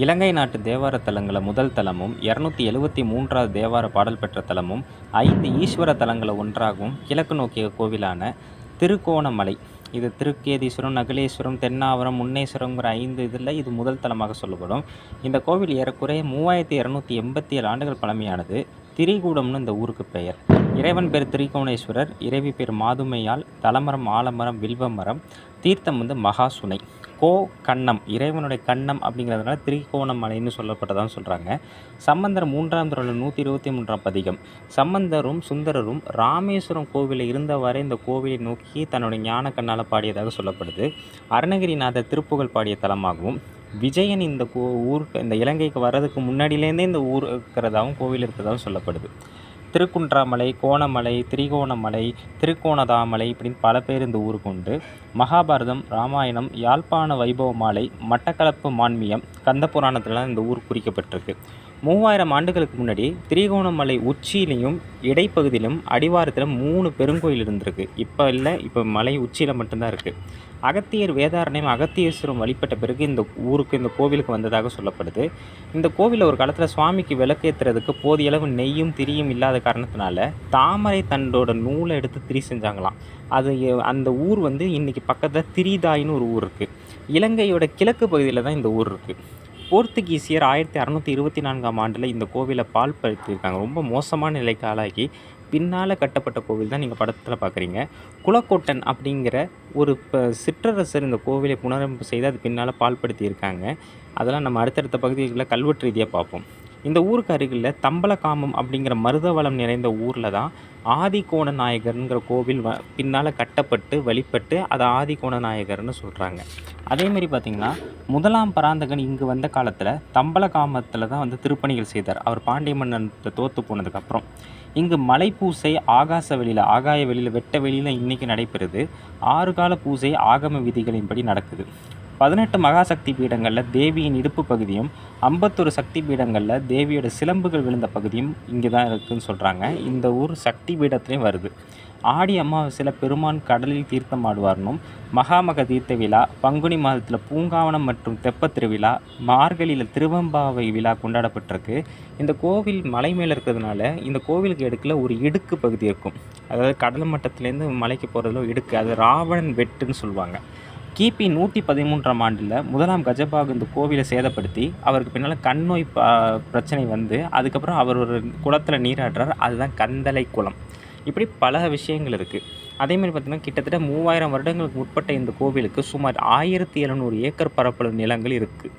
இலங்கை நாட்டு தேவார தலங்கள முதல் தலமும், 273வது தேவார பாடல் பெற்ற தலமும், 5 ஈஸ்வர தலங்கள ஒன்றாகவும் கிழக்கு நோக்கிய கோவிலான திருக்கோணமலை. இது திருக்கேதீஸ்வரம், நகுலேஸ்வரம், தென்னாவரம், முன்னேஸ்வரம்ங்கிற 5 இதில் இது முதல் தலமாக சொல்லப்படும். இந்த கோவில் ஏறக்குறைய 3287 ஆண்டுகள் பழமையானது. திரிகூடம்னு இந்த ஊருக்கு பெயர். இறைவன் பேர் திரிகோணேஸ்வரர், இறைவி பேர் மாதுமையாள், தலமரம் ஆலமரம், வில்வமரம், தீர்த்தம் மகாசுனை. கன்னம், இறைவனுடைய கன்னம் அப்படிங்கிறதுனால திரிகோணமலைன்னு சொல்லப்பட்டதான்னு சொல்கிறாங்க. சம்பந்தர் 3ஆம் திருமுறை 123ஆம் பதிகம். சம்பந்தரும் சுந்தரரும் ராமேஸ்வரம் கோவிலில் இருந்தவாறே இந்த கோவிலை நோக்கி தன்னுடைய ஞான கண்ணால் பாடியதாக சொல்லப்படுது. அருணகிரிநாதர் திருப்புகழ் பாடிய தலமாகவும், விஜயன் இந்த ஊருக்கு இந்த இலங்கைக்கு வர்றதுக்கு முன்னாடியிலேருந்தே இந்த ஊர் இருக்கிறதாகவும் கோவில் இருக்கிறதாகவும் சொல்லப்படுது. திருக்குன்றாமலை, கோணமலை, திரிகோணமலை, திருக்கோணதாமலை இப்படின்னு பல பேர் இந்த ஊருக்கு உண்டு. மகாபாரதம், ராமாயணம், யாழ்ப்பாண வைபவ மாலை, மட்டக்களப்பு மான்மியம், கந்த புராணத்துலலாம் இந்த ஊர் குறிக்கப்பட்டிருக்கு. 3000 ஆண்டுகளுக்கு முன்னாடி திரிகோணமலை உச்சியிலையும் இடைப்பகுதியிலும் அடிவாரத்தில் 3 பெருங்கோயில் இருந்திருக்கு. இப்போ இல்லை, இப்போ மலை உச்சியில் மட்டும்தான் இருக்குது. அகத்தியர் வேதாரண்யம் அகத்தியேஸ்வரம் வழிபட்ட பிறகு இந்த ஊருக்கு இந்த கோவிலுக்கு வந்ததாக சொல்லப்படுது. இந்த கோவிலில் ஒரு காலத்தில் சுவாமிக்கு விளக்கேற்றுறதுக்கு போதிய அளவு நெய்யும் திரியும் இல்லாத காரணத்தினால தாமரை தண்டோட நூலை எடுத்து திரி செஞ்சாங்களாம். அது அந்த ஊர் இன்றைக்கி பக்கத்தில் திரிதாயின்னு ஒரு ஊர் இருக்குது. இலங்கையோட கிழக்கு பகுதியில் தான் இந்த ஊர் இருக்குது. போர்த்துகீசியர் 1624ஆம் ஆண்டில் இந்த கோவிலை பாழ்படுத்தியிருக்காங்க. ரொம்ப மோசமான நிலைக்கு ஆளாகி பின்னால் கட்டப்பட்ட கோவில் தான் நீங்கள் படத்தில் பார்க்குறீங்க. குலக்கோட்டன் அப்படிங்கிற ஒரு சிற்றரசர் இந்த கோவிலை புனரமைப்பு செய்து அது பின்னால் பாழ்படுத்தியிருக்காங்க. அதெல்லாம் நம்ம அடுத்தடுத்த பகுதிகளில் கல்வெட்டு ரீதியாக பார்ப்போம். இந்த ஊருக்கு அருகில் தம்பலகாமம் அப்படிங்கிற மருத வளம் நிறைந்த ஊரில் தான் ஆதிகோண நாயகருங்கிற கோவில் பின்னால் கட்டப்பட்டு வழிபட்டு அதை ஆதிகோண நாயகர்னு சொல்கிறாங்க. அதேமாரி பார்த்திங்கன்னா, 1ஆம் பராந்தகன் இங்கு வந்த காலத்தில் தம்பலகாமத்தில் தான் திருப்பணிகள் செய்தார். அவர் பாண்டிய மன்னன் தோற்று போனதுக்கப்புறம் இங்கு மலை பூசை ஆகாய வெளியில் வெட்ட வெளியில் இன்றைக்கி நடைபெறுது. 6 கால பூசை ஆகம விதிகளின்படி நடக்குது. 18 மகாசக்தி பீடங்களில் தேவியின் இடுப்பு பகுதியும், 51 சக்தி பீடங்களில் தேவியோட சிலம்புகள் விழுந்த பகுதியும் இங்கே தான் இருக்குதுன்னு சொல்கிறாங்க. இந்த ஊர் சக்தி பீடத்துலேயும் வருது. ஆடி அமாவாசையில் பெருமான் கடலில் தீர்த்தம் ஆடுவார்னும், மகாமக தீர்த்த விழா, பங்குனி மாதத்தில் பூங்காவனம் மற்றும் தெப்பத் திருவிழா, மார்கழியில் திருவம்பாவை விழா கொண்டாடப்பட்டிருக்கு. இந்த கோவில் மலை மேலே இருக்கிறதுனால இந்த கோவிலுக்கு எடுக்கல ஒரு இடுக்கு பகுதி இருக்கும். அதாவது கடல் மட்டத்துலேருந்து மலைக்கு போகிறதுல இடுக்கு, அது ராவணன் வெட்டுன்னு சொல்லுவாங்க. கிபி 113ஆம் ஆண்டில் 1ஆம் கஜபாகு இந்த கோவிலை சேதப்படுத்தி அவருக்கு பின்னால் கண் நோய் பிரச்சனை அதுக்கப்புறம் அவர் ஒரு குளத்தில் நீராடுறார். அதுதான் கந்தளை குளம். இப்படி பல விஷயங்கள் இருக்குது. அதேமாதிரி பார்த்திங்கன்னா, கிட்டத்தட்ட 3000 வருடங்களுக்கு உட்பட்ட இந்த கோவிலுக்கு சுமார் 1700 ஏக்கர் பரப்பளவு நிலங்கள் இருக்குது.